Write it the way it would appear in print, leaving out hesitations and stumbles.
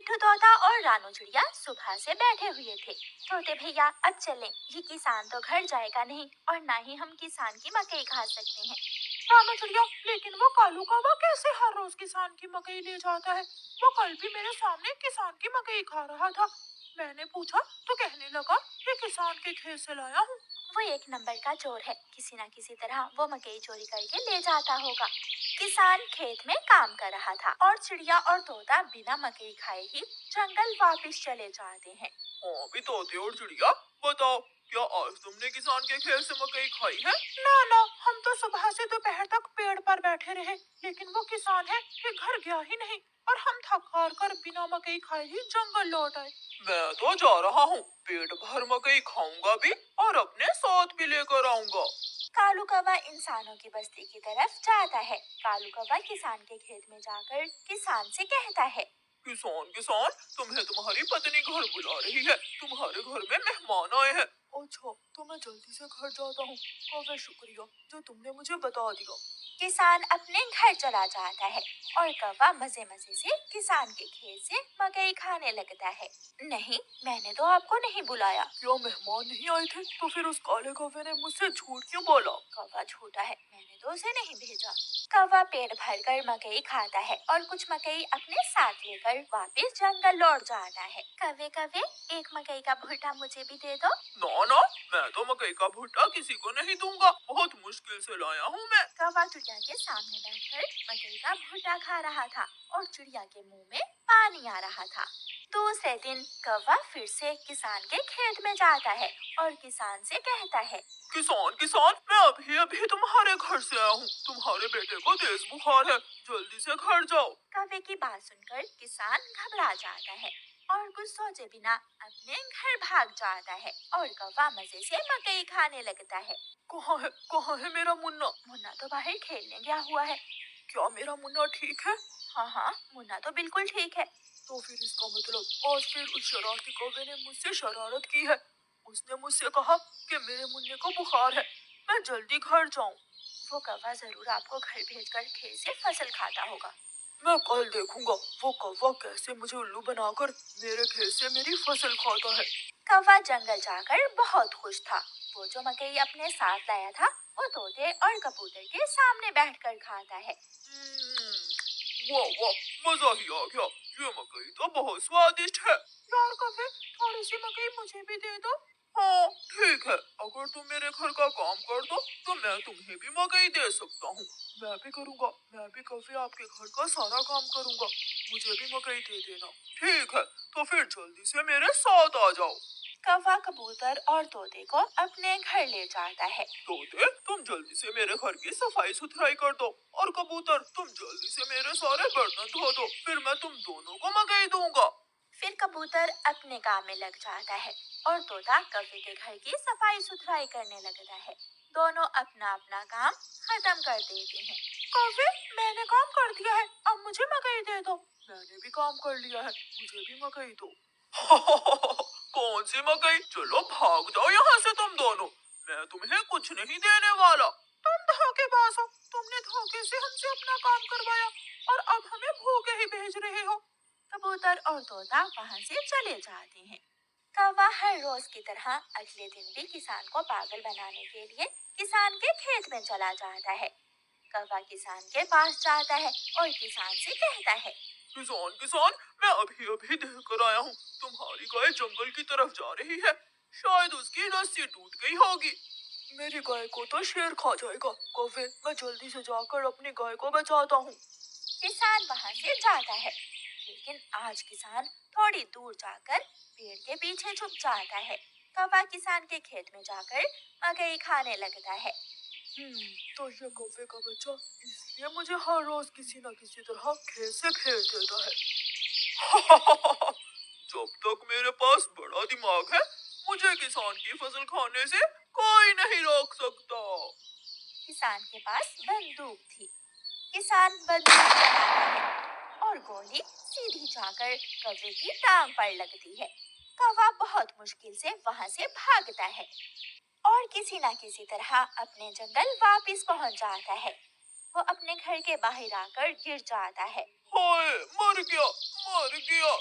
मिट्ठू तोता और रानू चिड़िया सुबह से बैठे हुए थे। तोते भैया अब चलें, ये किसान तो घर जाएगा नहीं और ना ही हम किसान की मकई खा सकते हैं। रानू चिड़िया, लेकिन वो कालू कौवा कैसे हर रोज किसान की मकई ले जाता है? वो कल भी मेरे सामने किसान की मकई खा रहा था। मैंने पूछा तो कहने लगा ये किसान के खेत से लाया हूँ। वो एक नंबर का चोर है, किसी न किसी तरह वो मकई चोरी करके ले जाता होगा। किसान खेत में काम कर रहा था और चिड़िया और तोता बिना मकई खाए ही जंगल वापस चले जाते हैं। हाँ भी तोते और चिड़िया, बताओ क्या आज तुमने किसान के खेत से मकई खाई है? ना ना, हम तो सुबह से दोपहर तक पेड़ पर बैठे रहे, लेकिन वो किसान है कि घर गया ही नहीं और हम थक हार कर बिना मकई खाए ही जंगल लौट आए। मैं तो जा रहा हूँ, पेट भर मकई खाऊंगा भी और अपने साथ भी लेकर आऊंगा। कालू कौवा इंसानों की बस्ती की तरफ जाता है। कालू कौवा किसान के खेत में जाकर किसान से कहता है, किसान किसान, तुम्हें तुम्हारी पत्नी घर बुला रही है, तुम्हारे घर में मेहमान आए हैं। अच्छा, तो मैं जल्दी से घर जाता हूँ। काफी शुक्रिया जो तुमने मुझे बता दिया। किसान अपने घर चला जाता है और कौवा मजे मजे से किसान के खेत से मकई खाने लगता है। नहीं, मैंने तो आपको नहीं बुलाया। क्या मेहमान नहीं आए थे? तो फिर उस काले कौवे ने मुझसे झूठ क्यों बोला? कौवा झूठा है, मैंने तो उसे नहीं भेजा। कौवा पेट भरकर मकई खाता है और कुछ मकई अपने साथ लेकर वापस जंगल लौट जाता है। कौवे कौवे, एक मकई का भुट्टा मुझे भी दे दो। ना ना, मैं तो मकई का भुट्टा किसी को नहीं दूंगा, बहुत मुश्किल से लाया हूँ मैं। कौवा चिड़िया के सामने बैठकर मकई का भुट्टा खा रहा था और चिड़िया के मुंह में पानी आ रहा था। दूसरे दिन कौवा फिर से किसान के खेत में जाता है और किसान से कहता है, किसान किसान, मैं अभी अभी तुम्हारे घर से आया हूँ, तुम्हारे बेटे को तेज बुखार है, जल्दी से घर जाओ। कौवे की बात सुनकर किसान घबरा जाता है और कुछ सोचे बिना अपने घर भाग जाता है और कौवा मजे से मकई खाने लगता है। कहाँ है मेरा मुन्ना? मुन्ना तो बाहर खेलने गया हुआ है। क्या मेरा मुन्ना ठीक है? हाँ हाँ, मुन्ना तो बिल्कुल ठीक है। तो फिर इसका मतलब आज फिर उस शरारती कौवे ने मुझसे शरारत की है। उसने मुझसे कहा कि मेरे मुन्ने को बुखार है, मैं जल्दी घर जाऊं। वो कौवा जरूर आपको घर भेजकर खेत से फसल खाता होगा। मैं कल देखूंगा वो कौवा कैसे मुझे उल्लू बनाकर मेरे खेत से मेरी फसल खाता है। कौवा जंगल जाकर बहुत खुश था। वो जो मकई अपने साथ लाया था वो तोते और कबूतर के सामने बैठकर खाता है। वाह वाह, मजा ही आ गया, ये मकई तो बहुत स्वादिष्ट है। यार कौवे, थोड़ी सी मकई मुझे भी दे दो। हाँ ठीक है, अगर तुम मेरे घर का काम कर दो तो मैं तुम्हें भी मकई दे सकता हूँ। मैं भी करूँगा, मैं भी कभी आपके घर का सारा काम करूँगा, मुझे भी मकई दे देना। ठीक है, तो फिर जल्दी से मेरे साथ आ जाओ। कौवा कबूतर और तोते को अपने घर ले जाता है। तोते, तुम जल्दी से मेरे घर की सफाई सुथराई कर दो और कबूतर तुम जल्दी से मेरे सारे बर्तन धो दो, फिर मैं तुम दोनों को मकई दूंगा। फिर कबूतर अपने काम में लग जाता है और तोता कौवे के घर की सफाई सुथराई करने लगता है। दोनों अपना अपना काम खत्म कर देते हैं। कौवे, मैंने काम कर दिया है, अब मुझे मकई दे दो। मैंने भी काम कर लिया है, मुझे भी मकई दो। कौन सी मकई? चलो भाग जाओ यहाँ से तुम दोनों, मैं तुम्हें कुछ नहीं देने वाला। तुम धोखेबाज हो, तुमने धोखे से हमसे अपना काम करवाया और अब हमें भूखे ही भेज रहे हो। कबूतर और तोता वहाँ से चले जाते हैं। कौवा हर रोज की तरह अगले दिन भी किसान को पागल बनाने के लिए किसान के खेत में चला जाता है। कौवा किसान के पास जाता है और किसान से कहता है, किसान किसान, मैं अभी अभी देख कर आया हूँ, तुम्हारी गाय जंगल की तरफ जा रही है, शायद उसकी रस्सी टूट गई होगी। मेरी गाय को तो शेर खा जाएगा। कौवे, मैं जल्दी से जाकर अपनी गाय को बचाता हूँ। किसान वहाँ से जाता है, लेकिन आज किसान थोड़ी दूर जाकर पेड़ के पीछे छुप जाता है। कौवा किसान के खेत में जाकर मकई खाने लगता है। तो ये कौवे का बच्चा इसलिए मुझे हर रोज किसी न किसी तरह खेत से भेज देता है। जब तक मेरे पास बड़ा दिमाग है, मुझे किसान की फसल खाने से कोई नहीं रोक सकता। किसान के पास बंदूक थी। किसान बंदूक चलाता है और गोली सीधी जाकर कौवे की टांग पर लगती है। कौवा बहुत मुश्किल से वहाँ से भागता है और किसी न किसी तरह अपने जंगल वापस पहुँच जाता है। वो अपने घर के बाहर आकर गिर जाता है। हाय, मर गया, मर गया।